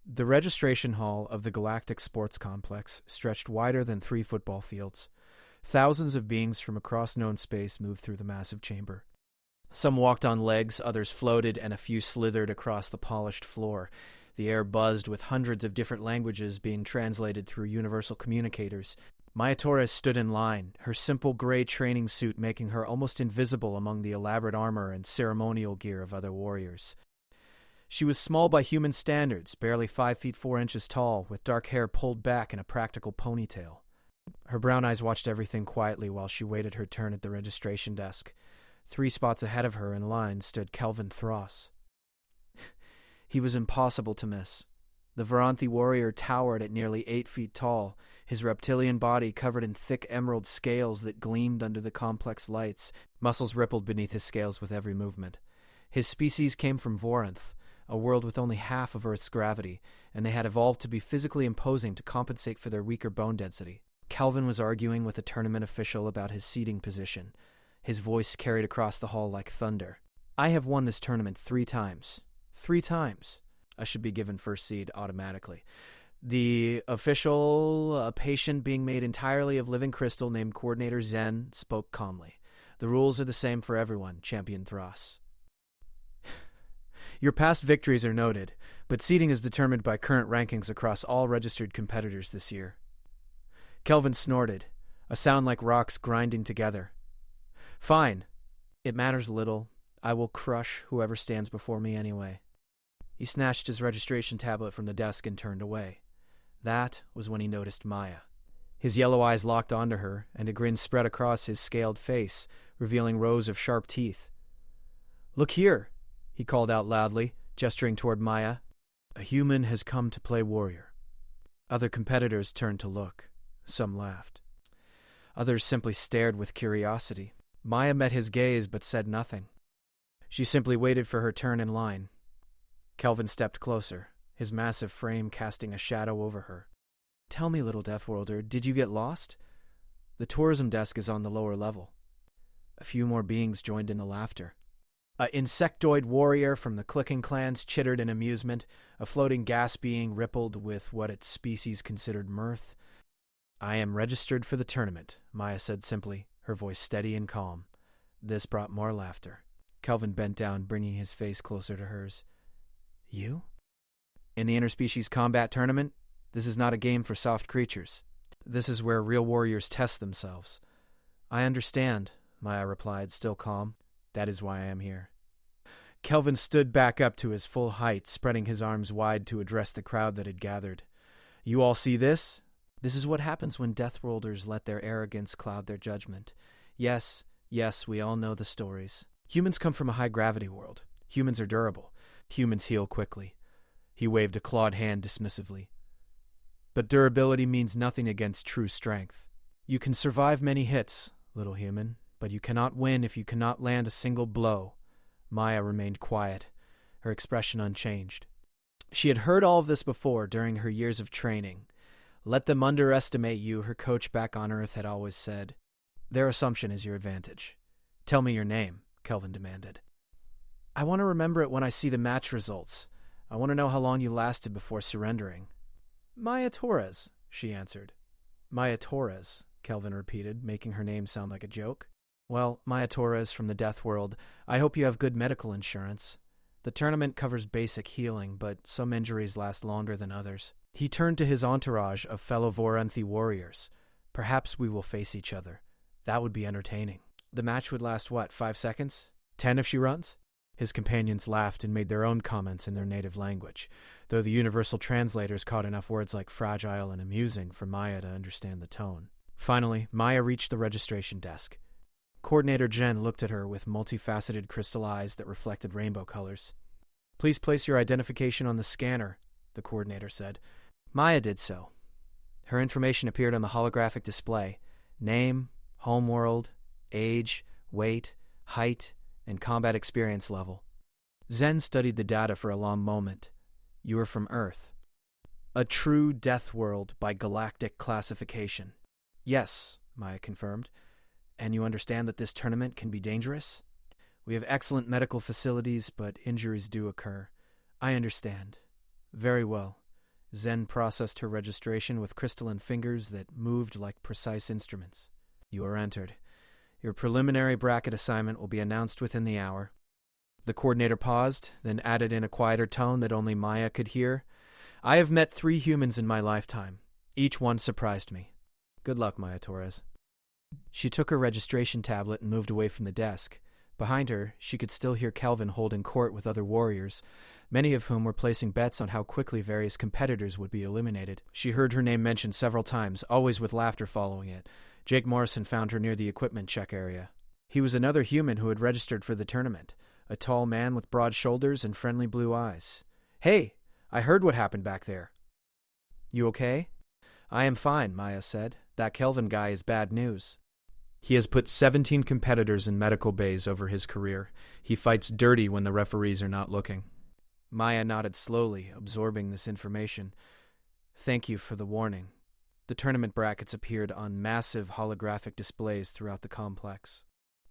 The registration hall of the Galactic Sports Complex stretched wider than 3 football fields. Thousands of beings from across known space moved through the massive chamber. Some walked on legs, others floated, and a few slithered across the polished floor. The air buzzed with hundreds of different languages being translated through universal communicators. Maya Torres stood in line, her simple gray training suit making her almost invisible among the elaborate armor and ceremonial gear of other warriors. She was small by human standards, barely 5 feet 4 inches tall, with dark hair pulled back in a practical ponytail. Her brown eyes watched everything quietly while she waited her turn at the registration desk. 3 spots ahead of her in line stood Kelvin Thross. He was impossible to miss. The Varanthi warrior towered at nearly 8 feet tall, his reptilian body covered in thick emerald scales that gleamed under the complex lights. Muscles rippled beneath his scales with every movement. His species came from Voranth, a world with only half of Earth's gravity, and they had evolved to be physically imposing to compensate for their weaker bone density. Kelvin was arguing with a tournament official about his seating position. His voice carried across the hall like thunder. I have won this tournament 3 times. 3 times. I should be given first seed automatically. The official, a patient being made entirely of living crystal named Coordinator Zen, spoke calmly. The rules are the same for everyone, Champion Thross. Your past victories are noted, but seeding is determined by current rankings across all registered competitors this year. Kelvin snorted, a sound like rocks grinding together. Fine. It matters little. I will crush whoever stands before me anyway. He snatched his registration tablet from the desk and turned away. That was when he noticed Maya. His yellow eyes locked onto her, and a grin spread across his scaled face, revealing rows of sharp teeth. Look here, he called out loudly, gesturing toward Maya. A human has come to play warrior. Other competitors turned to look. Some laughed. Others simply stared with curiosity. Maya met his gaze but said nothing. She simply waited for her turn in line. Kelvin stepped closer, his massive frame casting a shadow over her. Tell me, little Deathworlder, did you get lost? The tourism desk is on the lower level. A few more beings joined in the laughter. An insectoid warrior from the clicking clans chittered in amusement. A floating gas being rippled with what its species considered mirth. I am registered for the tournament, Maya said simply, her voice steady and calm. This brought more laughter. Kelvin bent down, bringing his face closer to hers. You? In the interspecies combat tournament, this is not a game for soft creatures. This is where real warriors test themselves. I understand, Maya replied, still calm. That is why I am here. Kelvin stood back up to his full height, spreading his arms wide to address the crowd that had gathered. You all see this? This is what happens when Deathworlders let their arrogance cloud their judgment. Yes, we all know the stories. Humans come from a high-gravity world. Humans are durable. Humans heal quickly. He waved a clawed hand dismissively. But durability means nothing against true strength. You can survive many hits, little human, but you cannot win if you cannot land a single blow. Maya remained quiet, her expression unchanged. She had heard all of this before during her years of training. Let them underestimate you, her coach back on Earth had always said. Their assumption is your advantage. Tell me your name, Kelvin demanded. I want to remember it when I see the match results. I want to know how long you lasted before surrendering. Maya Torres, she answered. Maya Torres, Kelvin repeated, making her name sound like a joke. Well, Maya Torres from the Deathworld, I hope you have good medical insurance. The tournament covers basic healing, but some injuries last longer than others. He turned to his entourage of fellow Voranthi warriors. Perhaps we will face each other. That would be entertaining. The match would last, 5 seconds? 10 if she runs? His companions laughed and made their own comments in their native language, though the universal translators caught enough words like fragile and amusing for Maya to understand the tone. Finally, Maya reached the registration desk. Coordinator Jen looked at her with multifaceted crystal eyes that reflected rainbow colors. Please place your identification on the scanner, the coordinator said. Maya did so. Her information appeared on the holographic display. Name, homeworld, age, weight, height, and combat experience level. Zen studied the data for a long moment. You are from Earth. A true death world by galactic classification. Yes, Maya confirmed. And you understand that this tournament can be dangerous? We have excellent medical facilities, but injuries do occur. I understand. Very well. Zen processed her registration with crystalline fingers that moved like precise instruments. You are entered. Your preliminary bracket assignment will be announced within the hour. The coordinator paused, then added in a quieter tone that only Maya could hear. I have met 3 humans in my lifetime. Each one surprised me. Good luck, Maya Torres. She took her registration tablet and moved away from the desk. Behind her, she could still hear Kelvin holding court with other warriors, many of whom were placing bets on how quickly various competitors would be eliminated. She heard her name mentioned several times, always with laughter following it. Jake Morrison found her near the equipment check area. He was another human who had registered for the tournament, a tall man with broad shoulders and friendly blue eyes. Hey, I heard what happened back there. You okay? I am fine, Maya said. That Kelvin guy is bad news. He has put 17 competitors in medical bays over his career. He fights dirty when the referees are not looking. Maya nodded slowly, absorbing this information. Thank you for the warning. The tournament brackets appeared on massive holographic displays throughout the complex.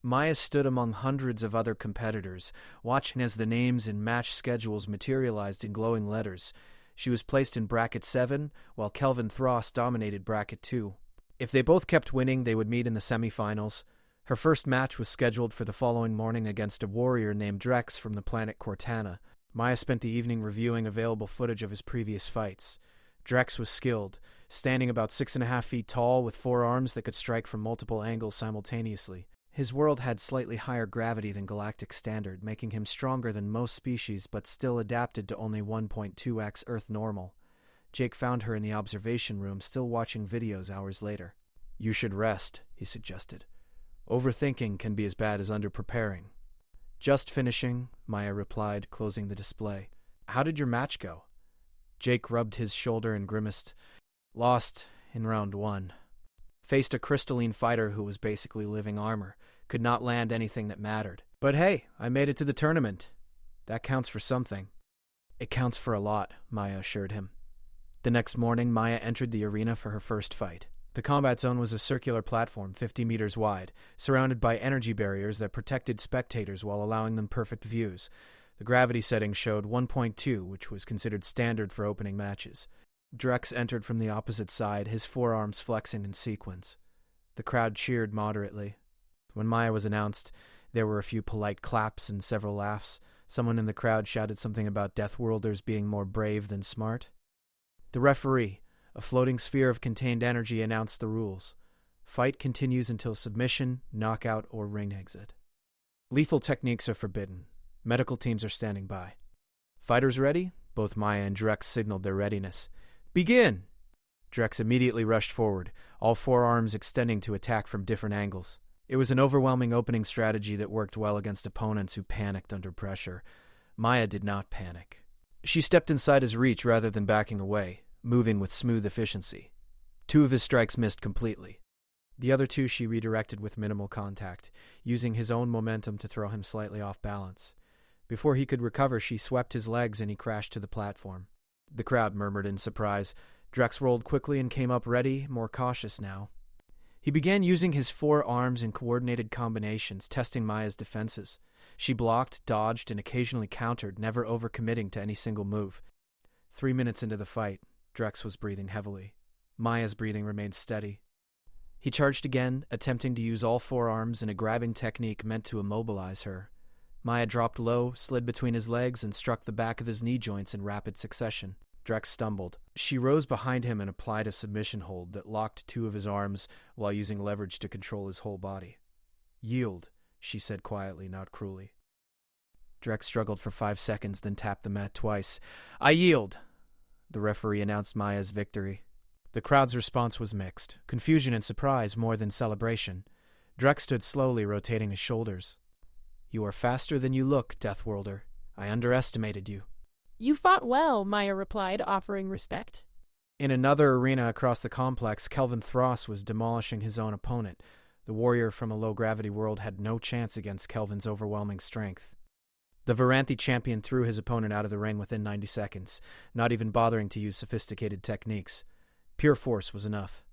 Maya stood among hundreds of other competitors, watching as the names and match schedules materialized in glowing letters. She was placed in Bracket 7, while Kelvin Thross dominated Bracket 2. If they both kept winning, they would meet in the semifinals. Her first match was scheduled for the following morning against a warrior named Drex from the planet Cortana. Maya spent the evening reviewing available footage of his previous fights. Drex was skilled, standing about 6.5 feet tall with 4 arms that could strike from multiple angles simultaneously. His world had slightly higher gravity than galactic standard, making him stronger than most species but still adapted to only 1.2x Earth normal. Jake found her in the observation room, still watching videos hours later. You should rest, he suggested. Overthinking can be as bad as underpreparing. Just finishing, Maya replied, closing the display. How did your match go? Jake rubbed his shoulder and grimaced. Lost in round 1. Faced a crystalline fighter who was basically living armor. Could not land anything that mattered. But hey, I made it to the tournament. That counts for something. It counts for a lot, Maya assured him. The next morning, Maya entered the arena for her first fight. The combat zone was a circular platform 50 meters wide, surrounded by energy barriers that protected spectators while allowing them perfect views. The gravity setting showed 1.2, which was considered standard for opening matches. Drex entered from the opposite side, his forearms flexing in sequence. The crowd cheered moderately. When Maya was announced, there were a few polite claps and several laughs. Someone in the crowd shouted something about Deathworlders being more brave than smart. The referee, a floating sphere of contained energy, announced the rules. Fight continues until submission, knockout, or ring exit. Lethal techniques are forbidden. Medical teams are standing by. Fighters ready? Both Maya and Drex signaled their readiness. Begin! Drex immediately rushed forward, all 4 arms extending to attack from different angles. It was an overwhelming opening strategy that worked well against opponents who panicked under pressure. Maya did not panic. She stepped inside his reach rather than backing away, moving with smooth efficiency. 2 of his strikes missed completely. The other 2 she redirected with minimal contact, using his own momentum to throw him slightly off balance. Before he could recover, she swept his legs and he crashed to the platform. The crowd murmured in surprise. Drex rolled quickly and came up ready, more cautious now. He began using his 4 arms in coordinated combinations, testing Maya's defenses. She blocked, dodged, and occasionally countered, never overcommitting to any single move. 3 minutes into the fight, Drex was breathing heavily. Maya's breathing remained steady. He charged again, attempting to use all 4 arms in a grabbing technique meant to immobilize her. Maya dropped low, slid between his legs, and struck the back of his knee joints in rapid succession. Drex stumbled. She rose behind him and applied a submission hold that locked 2 of his arms while using leverage to control his whole body. Yield, she said quietly, not cruelly. Drex struggled for 5 seconds, then tapped the mat twice. I yield! The referee announced Maya's victory. The crowd's response was mixed, confusion and surprise more than celebration. Drex stood slowly, rotating his shoulders. You are faster than you look, Deathworlder. I underestimated you. You fought well, Maya replied, offering respect. In another arena across the complex, Kelvin Thross was demolishing his own opponent. The warrior from a low-gravity world had no chance against Kelvin's overwhelming strength. The Varanthi champion threw his opponent out of the ring within 90 seconds, not even bothering to use sophisticated techniques. Pure force was enough.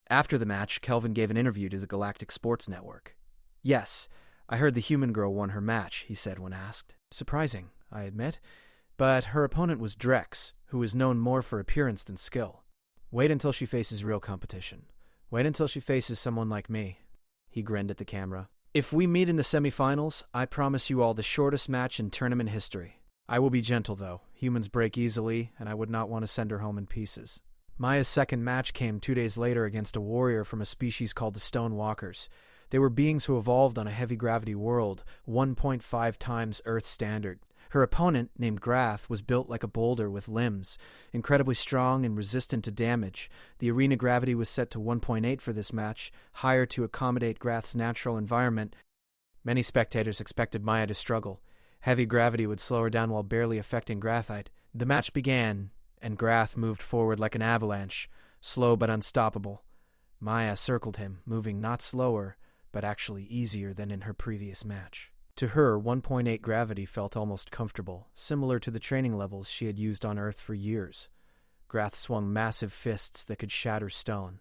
After the match, Kelvin gave an interview to the Galactic Sports Network. Yes, I heard the human girl won her match, he said when asked. Surprising, I admit. But her opponent was Drex, who is known more for appearance than skill. Wait until she faces real competition. Wait until she faces someone like me. He grinned at the camera. If we meet in the semifinals, I promise you all the shortest match in tournament history. I will be gentle, though. Humans break easily, and I would not want to send her home in pieces. Maya's second match came 2 days later against a warrior from a species called the Stone Walkers. They were beings who evolved on a heavy-gravity world, 1.5 times Earth's standard. Her opponent, named Graf, was built like a boulder with limbs, incredibly strong and resistant to damage. The arena gravity was set to 1.8 for this match, higher to accommodate Graf's natural environment. Many spectators expected Maya to struggle. Heavy gravity would slow her down while barely affecting graphite. The match began, and Graf moved forward like an avalanche, slow but unstoppable. Maya circled him, moving not slower, but actually easier than in her previous match. To her, 1.8 gravity felt almost comfortable, similar to the training levels she had used on Earth for years. Graf swung massive fists that could shatter stone.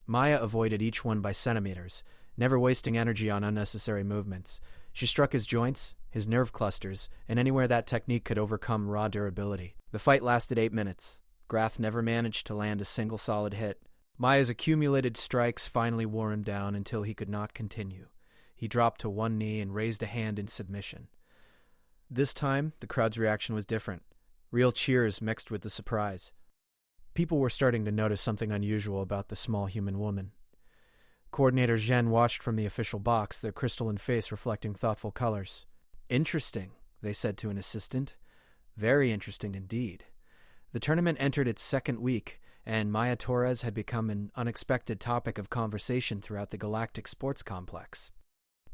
Maya avoided each one by centimeters, never wasting energy on unnecessary movements. She struck his joints, his nerve clusters, and anywhere that technique could overcome raw durability. The fight lasted 8 minutes. Graf never managed to land a single solid hit. Maya's accumulated strikes finally wore him down until he could not continue. He dropped to one knee and raised a hand in submission. This time, the crowd's reaction was different. Real cheers mixed with the surprise. People were starting to notice something unusual about the small human woman. Coordinator Zhen watched from the official box, their crystalline face reflecting thoughtful colors. "Interesting," they said to an assistant. "Very interesting indeed." The tournament entered its second week, and Maya Torres had become an unexpected topic of conversation throughout the Galactic sports complex.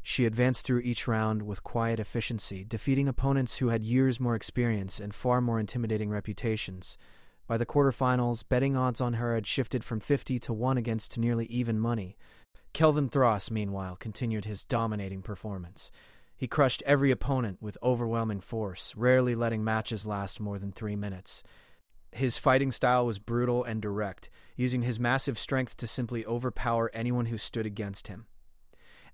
She advanced through each round with quiet efficiency, defeating opponents who had years more experience and far more intimidating reputations. By the quarterfinals, betting odds on her had shifted from 50 to 1 against to nearly even money. Kelvin Thross, meanwhile, continued his dominating performance. He crushed every opponent with overwhelming force, rarely letting matches last more than 3 minutes. His fighting style was brutal and direct, using his massive strength to simply overpower anyone who stood against him.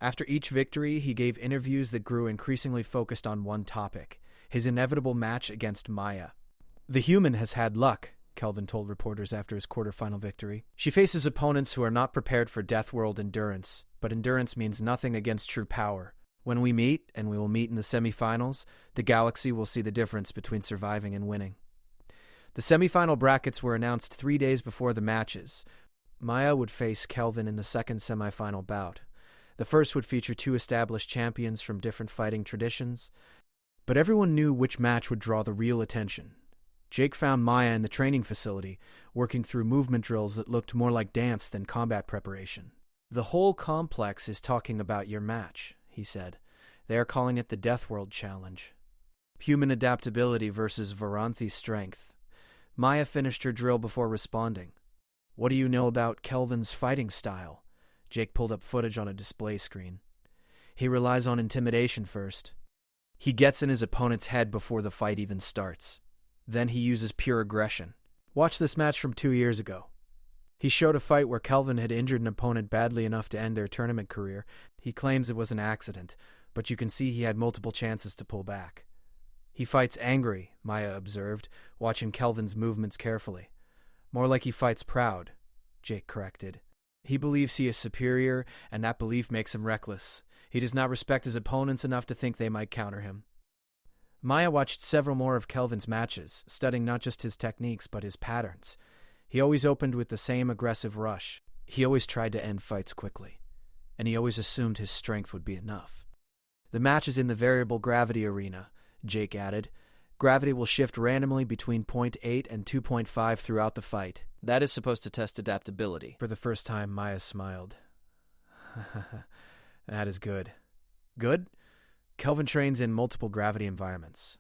After each victory, he gave interviews that grew increasingly focused on one topic: his inevitable match against Maya. "The human has had luck," Kelvin told reporters after his quarterfinal victory. "She faces opponents who are not prepared for Deathworld endurance, but endurance means nothing against true power. When we meet, and we will meet in the semifinals, the galaxy will see the difference between surviving and winning." The semifinal brackets were announced 3 days before the matches. Maya would face Kelvin in the second semifinal bout. The first would feature 2 established champions from different fighting traditions, but everyone knew which match would draw the real attention. Jake found Maya in the training facility, working through movement drills that looked more like dance than combat preparation. "The whole complex is talking about your match," he said. "They are calling it the Deathworld Challenge. Human adaptability versus Varanthi's strength." Maya finished her drill before responding. "What do you know about Kelvin's fighting style?" Jake pulled up footage on a display screen. "He relies on intimidation first. He gets in his opponent's head before the fight even starts. Then he uses pure aggression. Watch this match from 2 years ago." He showed a fight where Kelvin had injured an opponent badly enough to end their tournament career. He claims it was an accident, but you can see he had multiple chances to pull back. "He fights angry," Maya observed, watching Kelvin's movements carefully. "More like he fights proud," Jake corrected. "He believes he is superior, and that belief makes him reckless. He does not respect his opponents enough to think they might counter him." Maya watched several more of Kelvin's matches, studying not just his techniques but his patterns. He always opened with the same aggressive rush. He always tried to end fights quickly, and he always assumed his strength would be enough. "The match is in the variable gravity arena," Jake added. "Gravity will shift randomly between 0.8 and 2.5 throughout the fight. That is supposed to test adaptability." For the first time, Maya smiled. "That is good." "Good?" Kelvin trains in multiple gravity environments.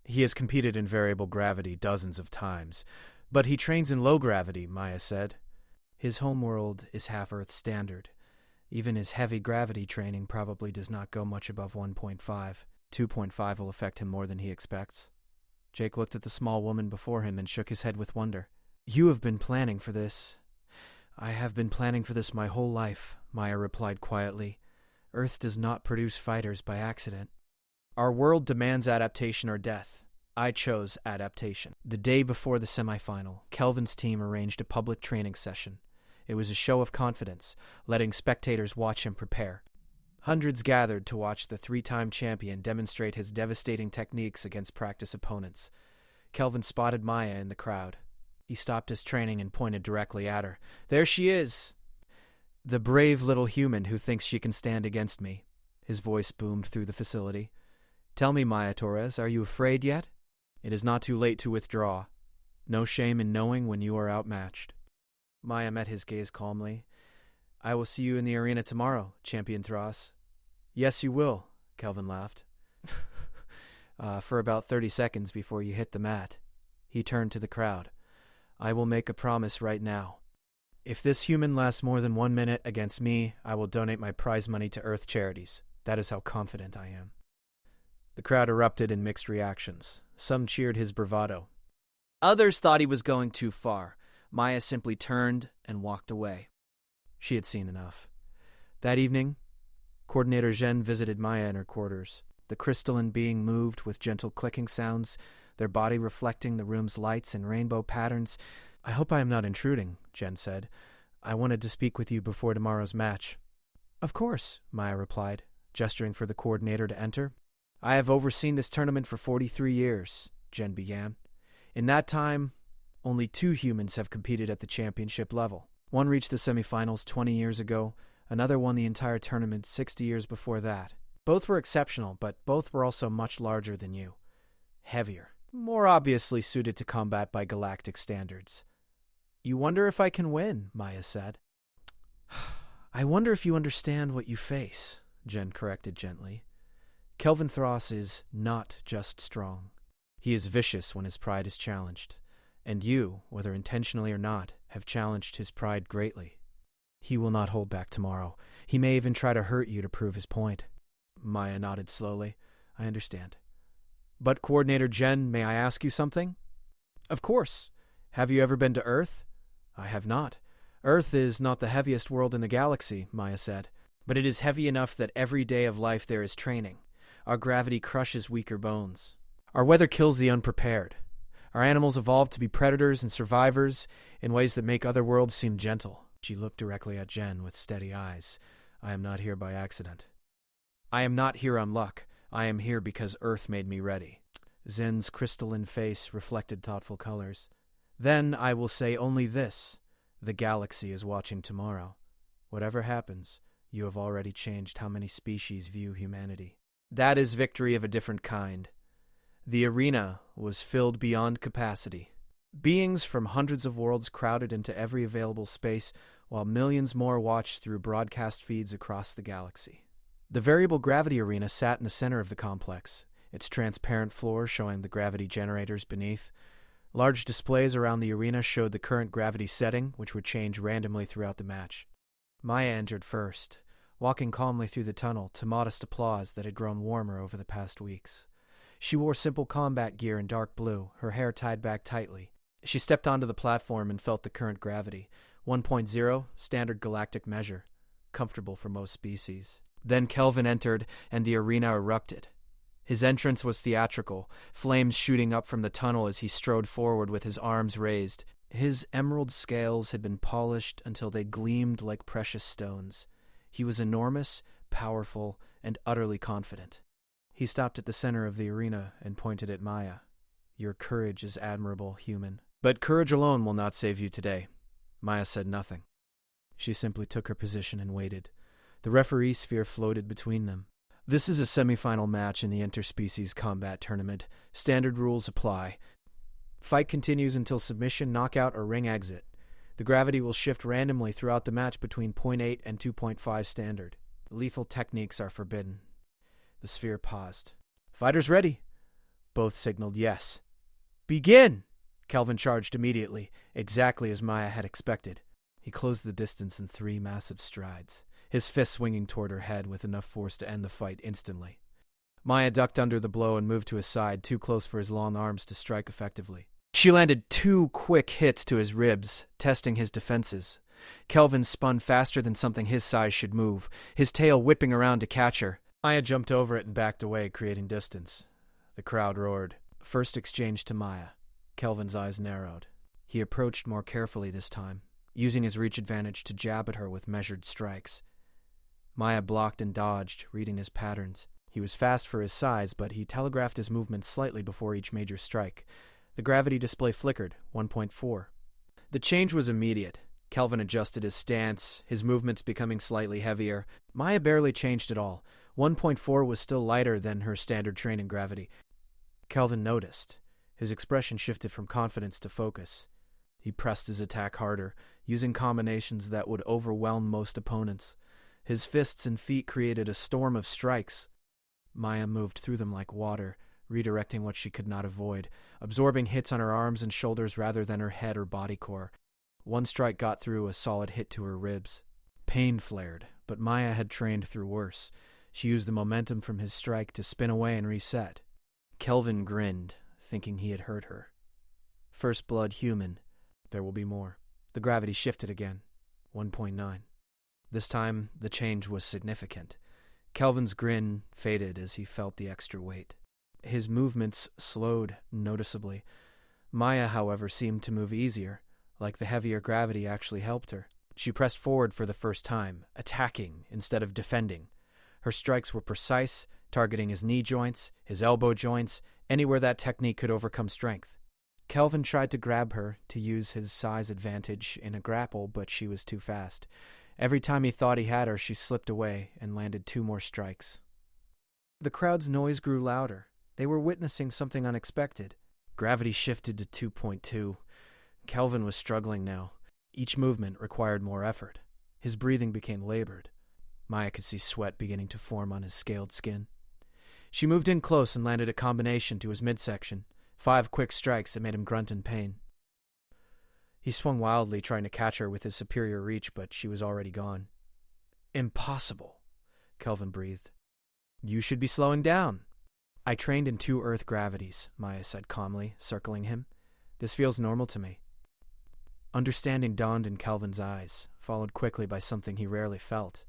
He has competed in variable gravity dozens of times, but he trains in low gravity, Maya said. His homeworld is half Earth standard. Even his heavy gravity training probably does not go much above 1.5. 2.5 will affect him more than he expects. Jake looked at the small woman before him and shook his head with wonder. "You have been planning for this." "I have been planning for this my whole life," Maya replied quietly. "Earth does not produce fighters by accident. Our world demands adaptation or death. I chose adaptation. The day before the semifinal, Kelvin's team arranged a public training session. It was a show of confidence, letting spectators watch him prepare. Hundreds gathered to watch the three-time champion demonstrate his devastating techniques against practice opponents. Kelvin spotted Maya in the crowd. He stopped his training and pointed directly at her. "There she is! The brave little human who thinks she can stand against me." His voice boomed through the facility. "Tell me, Maya Torres, are you afraid yet? It is not too late to withdraw. No shame in knowing when you are outmatched." Maya met his gaze calmly. "I will see you in the arena tomorrow, Champion Thras." "Yes, you will," Kelvin laughed. For about 30 seconds before you hit the mat." He turned to the crowd. "I will make a promise right now. If this human lasts more than 1 minute against me, I will donate my prize money to Earth charities. That is how confident I am." The crowd erupted in mixed reactions. Some cheered his bravado. Others thought he was going too far. Maya simply turned and walked away. She had seen enough. That evening, Coordinator Zhen visited Maya in her quarters. The crystalline being moved with gentle clicking sounds, their body reflecting the room's lights and rainbow patterns. "I hope I am not intruding," Zhen said. "I wanted to speak with you before tomorrow's match." "Of course," Maya replied, gesturing for the coordinator to enter. "I have overseen this tournament for 43 years, Zhen began. "In that time, only 2 humans have competed at the championship level. One reached the semifinals 20 years ago, another won the entire tournament 60 years before that. Both were exceptional, but both were also much larger than you. Heavier. More obviously suited to combat by galactic standards." "You wonder if I can win," Maya said. "I wonder if you understand what you face," Zhen corrected gently. "Kelvin Thras is not just strong. He is vicious when his pride is challenged. And you, whether intentionally or not, have challenged his pride greatly. He will not hold back tomorrow. He may even try to hurt you to prove his point." Maya nodded slowly. "I understand. But Coordinator Zhen, may I ask you something?" "Of course. Have you ever been to Earth?" "I have not. Earth is not the heaviest world in the galaxy," Maya said. "But it is heavy enough that every day of life there is training. Our gravity crushes weaker bones. Our weather kills the unprepared. Our animals evolved to be predators and survivors in ways that make other worlds seem gentle." She looked directly at Zhen with steady eyes. "I am not here by accident. I am not here on luck. I am here because Earth made me ready." Zhen's crystalline face reflected thoughtful colors. "Then I will say only this. The galaxy is watching tomorrow. Whatever happens, you have already changed how many species view humanity. That is victory of a different kind. The arena was filled beyond capacity. Beings from hundreds of worlds crowded into every available space, while millions more watched through broadcast feeds across the galaxy. The variable gravity arena sat in the center of the complex, its transparent floor showing the gravity generators beneath. Large displays around the arena showed the current gravity setting, which would change randomly throughout the match. Maya entered first, walking calmly through the tunnel to modest applause that had grown warmer over the past weeks. She wore simple combat gear in dark blue, her hair tied back tightly. She stepped onto the platform and felt the current gravity, 1.0, standard galactic measure, comfortable for most species. Then Kelvin entered, and the arena erupted. His entrance was theatrical, flames shooting up from the tunnel as he strode forward with his arms raised. His emerald scales had been polished until they gleamed like precious stones. He was enormous, powerful, and utterly confident. He stopped at the center of the arena and pointed at Maya. "Your courage is admirable, human. But courage alone will not save you today." Maya said nothing. She simply took her position and waited. The referee sphere floated between them. "This is a semifinal match in the interspecies combat tournament. Standard rules apply. Fight continues until submission, knockout, or ring exit. The gravity will shift randomly throughout the match between 0.8 and 2.5 standard. Lethal techniques are forbidden." The sphere paused. "Fighters ready?" Both signaled yes. "Begin!" Kelvin charged immediately, exactly as Maya had expected. He closed the distance in 3 massive strides, his fist swinging toward her head with enough force to end the fight instantly. Maya ducked under the blow and moved to his side, too close for his long arms to strike effectively. She landed 2 quick hits to his ribs, testing his defenses. Kelvin spun faster than something his size should move, his tail whipping around to catch her. Maya jumped over it and backed away, creating distance. The crowd roared. first exchanged to Maya. Kelvin's eyes narrowed. He approached more carefully this time, using his reach advantage to jab at her with measured strikes. Maya blocked and dodged, reading his patterns. He was fast for his size, but he telegraphed his movements slightly before each major strike. The gravity display flickered, 1.4. The change was immediate. Kelvin adjusted his stance, his movements becoming slightly heavier. Maya barely changed at all. 1.4 was still lighter than her standard training gravity. Kelvin noticed. His expression shifted from confidence to focus. He pressed his attack harder, using combinations that would overwhelm most opponents. His fists and feet created a storm of strikes. Maya moved through them like water, redirecting what she could not avoid, absorbing hits on her arms and shoulders rather than her head or body core. One strike got through, a solid hit to her ribs. Pain flared, but Maya had trained through worse. She used the momentum from his strike to spin away and reset. Kelvin grinned, thinking he had hurt her. First blood human. There will be more. The gravity shifted again. 1.9. This time, the change was significant. Kelvin's grin faded as he felt the extra weight. His movements slowed noticeably. Maya, however, seemed to move easier, like the heavier gravity actually helped her. She pressed forward for the first time, attacking instead of defending. Her strikes were precise, targeting his knee joints, his elbow joints, anywhere that technique could overcome strength. Kelvin tried to grab her to use his size advantage in a grapple, but she was too fast. Every time he thought he had her, she slipped away and landed 2 more strikes. The crowd's noise grew louder. They were witnessing something unexpected. Gravity shifted to 2.2. Kelvin was struggling now. Each movement required more effort. His breathing became labored. Maya could see sweat beginning to form on his scaled skin. She moved in close and landed a combination to his midsection. 5 quick strikes that made him grunt in pain. He swung wildly, trying to catch her with his superior reach, but she was already gone. Impossible, Kelvin breathed. You should be slowing down. I trained in 2 Earth gravities, Maya said calmly, circling him. This feels normal to me. Understanding dawned in Kelvin's eyes, followed quickly by something he rarely felt.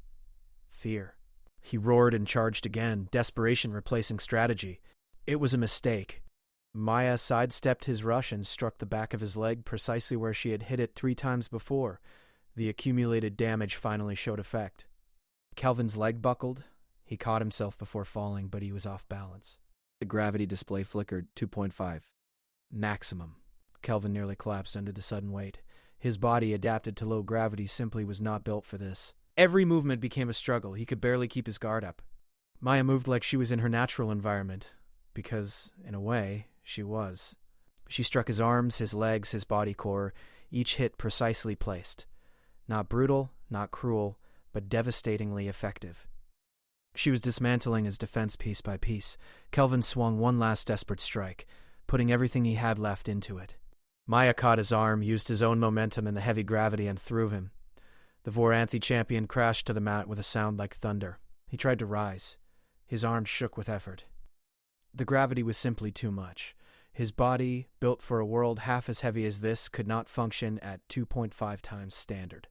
Fear. He roared and charged again, desperation replacing strategy. It was a mistake. Maya sidestepped his rush and struck the back of his leg precisely where she had hit it 3 times before. The accumulated damage finally showed effect. Kelvin's leg buckled. He caught himself before falling, but he was off balance. The gravity display flickered, 2.5. Maximum. Kelvin nearly collapsed under the sudden weight. His body, adapted to low gravity, simply was not built for this. Every movement became a struggle. He could barely keep his guard up. Maya moved like she was in her natural environment, because, in a way, she was. She struck his arms, his legs, his body core, each hit precisely placed. Not brutal, not cruel, but devastatingly effective. She was dismantling his defense piece by piece. Kelvin swung one last desperate strike, putting everything he had left into it. Maya caught his arm, used his own momentum and the heavy gravity, and threw him. The Voranthi champion crashed to the mat with a sound like thunder. He tried to rise. His arm shook with effort. The gravity was simply too much. His body, built for a world half as heavy as this, could not function at 2.5 times standard.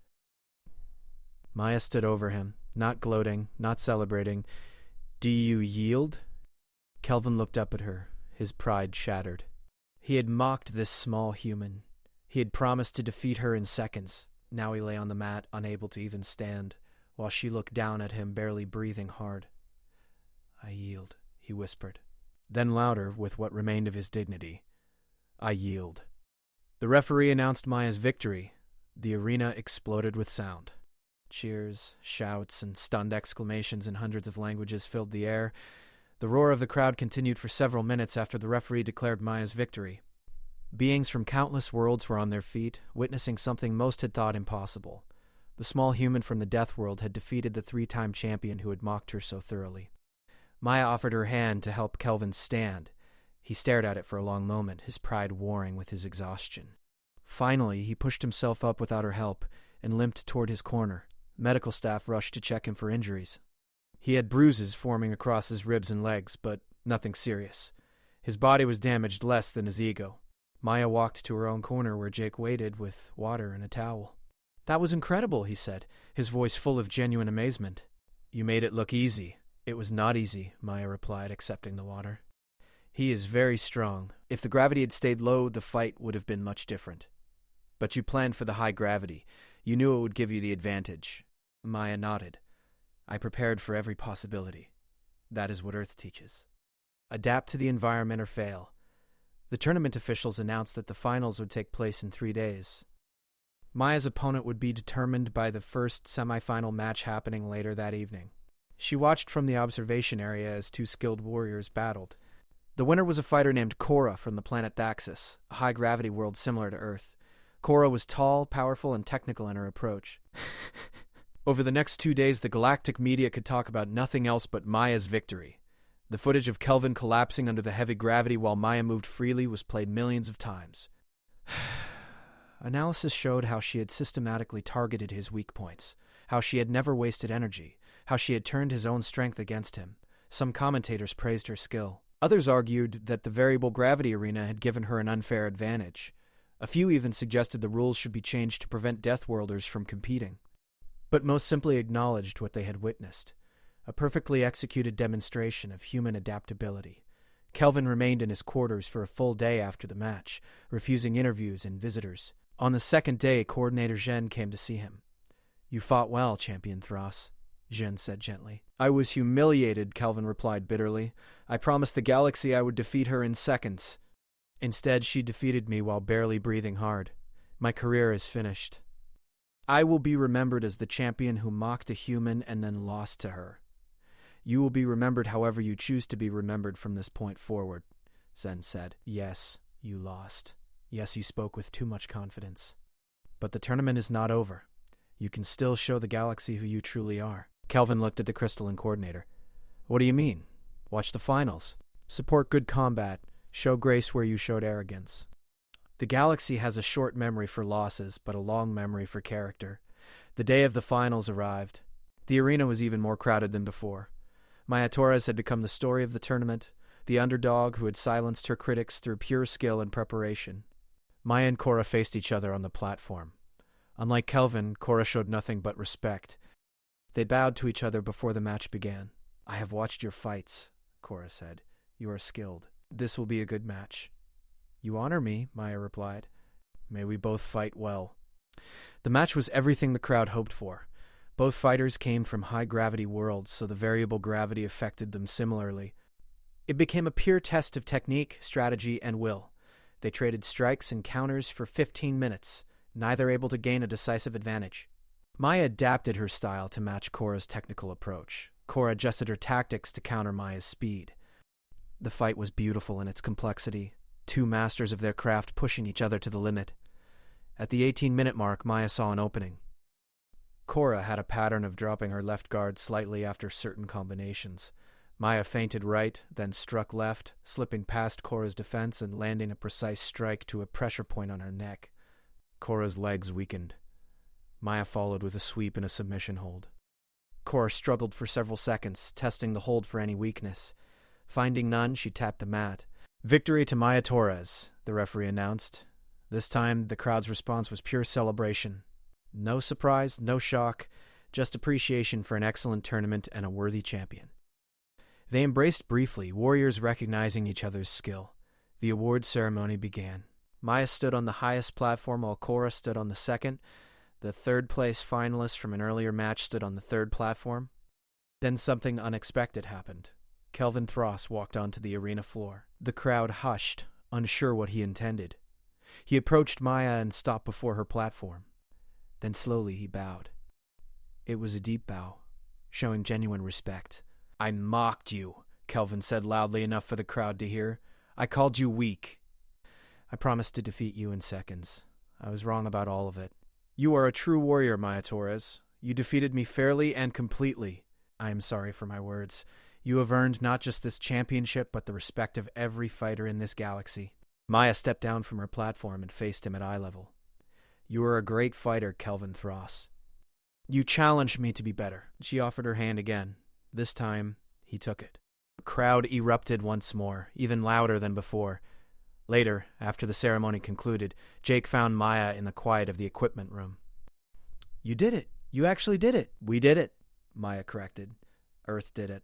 Maya stood over him, not gloating, not celebrating. Do you yield? Kelvin looked up at her, his pride shattered. He had mocked this small human. He had promised to defeat her in seconds. Now he lay on the mat, unable to even stand, while she looked down at him, barely breathing hard. I yield, he whispered. Then louder, with what remained of his dignity. I yield. The referee announced Maya's victory. The arena exploded with sound. Cheers, shouts, and stunned exclamations in hundreds of languages filled the air. The roar of the crowd continued for several minutes after the referee declared Maya's victory. Beings from countless worlds were on their feet, witnessing something most had thought impossible. The small human from the Deathworld had defeated the 3-time champion who had mocked her so thoroughly. Maya offered her hand to help Kelvin stand. He stared at it for a long moment, his pride warring with his exhaustion. Finally, he pushed himself up without her help and limped toward his corner. Medical staff rushed to check him for injuries. He had bruises forming across his ribs and legs, but nothing serious. His body was damaged less than his ego. Maya walked to her own corner where Jake waited with water and a towel. That was incredible, he said, his voice full of genuine amazement. You made it look easy. It was not easy, Maya replied, accepting the water. He is very strong. If the gravity had stayed low, the fight would have been much different. But you planned for the high gravity. You knew it would give you the advantage. Maya nodded. I prepared for every possibility. That is what Earth teaches. Adapt to the environment or fail. The tournament officials announced that the finals would take place in 3 days. Maya's opponent would be determined by the first semifinal match happening later that evening. She watched from the observation area as 2 skilled warriors battled. The winner was a fighter named Cora from the planet Thaxis, a high-gravity world similar to Earth. Cora was tall, powerful, and technical in her approach. Over the next 2 days, the galactic media could talk about nothing else but Maya's victory. The footage of Kelvin collapsing under the heavy gravity while Maya moved freely was played millions of times. Analysis showed how she had systematically targeted his weak points, how she had never wasted energy, how she had turned his own strength against him. Some commentators praised her skill. Others argued that the variable gravity arena had given her an unfair advantage. A few even suggested the rules should be changed to prevent Deathworlders from competing. But most simply acknowledged what they had witnessed, a perfectly executed demonstration of human adaptability. Kelvin remained in his quarters for a full day after the match, refusing interviews and visitors. On the second day, Coordinator Zhen came to see him. You fought well, Champion Thras, Zhen said gently. I was humiliated, Kelvin replied bitterly. I promised the galaxy I would defeat her in seconds. Instead, she defeated me while barely breathing hard. My career is finished. I will be remembered as the champion who mocked a human and then lost to her. You will be remembered however you choose to be remembered from this point forward, Zhen said. Yes, you lost. Yes, you spoke with too much confidence. But the tournament is not over. You can still show the galaxy who you truly are. Kelvin looked at the crystalline coordinator. What do you mean? Watch the finals. Support good combat. Show grace where you showed arrogance. The galaxy has a short memory for losses, but a long memory for character. The day of the finals arrived. The arena was even more crowded than before. Maya Torres had become the story of the tournament, the underdog who had silenced her critics through pure skill and preparation. Maya and Cora faced each other on the platform. Unlike Kelvin, Cora showed nothing but respect. They bowed to each other before the match began. I have watched your fights, Cora said. You are skilled. This will be a good match. You honor me, Maya replied. May we both fight well. The match was everything the crowd hoped for. Both fighters came from high-gravity worlds, so the variable gravity affected them similarly. It became a pure test of technique, strategy, and will. They traded strikes and counters for 15 minutes, neither able to gain a decisive advantage. Maya adapted her style to match Cora's technical approach. Cora adjusted her tactics to counter Maya's speed. The fight was beautiful in its complexity, 2 masters of their craft pushing each other to the limit. At the 18-minute mark, Maya saw an opening. Cora had a pattern of dropping her left guard slightly after certain combinations. Maya feinted right, then struck left, slipping past Cora's defense and landing a precise strike to a pressure point on her neck. Cora's legs weakened. Maya followed with a sweep and a submission hold. Cora struggled for several seconds, testing the hold for any weakness. Finding none, she tapped the mat. Victory to Maya Torres, the referee announced. This time, the crowd's response was pure celebration. No surprise, no shock, just appreciation for an excellent tournament and a worthy champion. They embraced briefly, warriors recognizing each other's skill. The award ceremony began. Maya stood on the highest platform while Cora stood on the second. The third-place finalist from an earlier match stood on the third platform. Then something unexpected happened. Kelvin Thras walked onto the arena floor. The crowd hushed, unsure what he intended. He approached Maya and stopped before her platform. Then slowly he bowed. It was a deep bow, showing genuine respect. I mocked you, Kelvin said loudly enough for the crowd to hear. I called you weak. I promised to defeat you in seconds. I was wrong about all of it. You are a true warrior, Maya Torres. You defeated me fairly and completely. I am sorry for my words. You have earned not just this championship, but the respect of every fighter in this galaxy. Maya stepped down from her platform and faced him at eye level. You are a great fighter, Kelvin Thras. You challenged me to be better. She offered her hand again. This time, he took it. The crowd erupted once more, even louder than before. Later, after the ceremony concluded, Jake found Maya in the quiet of the equipment room. You did it. You actually did it. We did it, Maya corrected. Earth did it.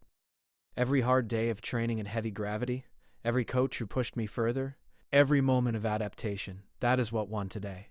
Every hard day of training in heavy gravity, Every coach who pushed me further, every moment of adaptation, that is what won today.